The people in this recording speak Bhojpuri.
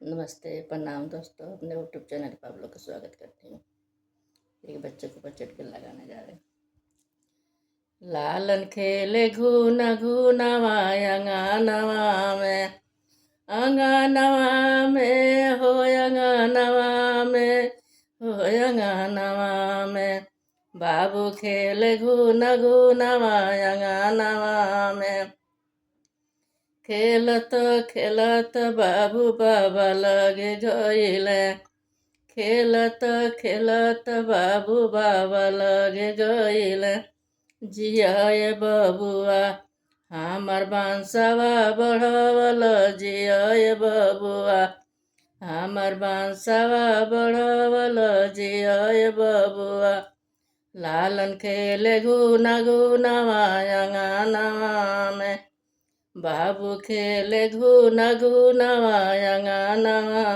नमस्ते, प्रणाम दोस्तों। अपने यूट्यूब चैनल पर आप लोग का स्वागत करती हूँ। एक बच्चे को ऊपर चढ़ के लगाने जा रहे हैं। लालन खेले घूना घूनावा अंगनवा में, अंगनवा में हो, अंगनवा में हो, अंगनवा में बाबू खेले घूना घूनावा अंगनवा में। खेलत खेलत बाबू बाबा लगे गईले, खेलत खेलत बाबू बाबा लगे गईले। जियाए बबुआ हमार बांसवा बढ़वल, जियाए बबुआ हमार बांसवा बढ़वल, जियाए बबुआ। लालन खेले घूना घूनावा अंगनवा में, बाबू खेले घूना घूनावा अंगनवा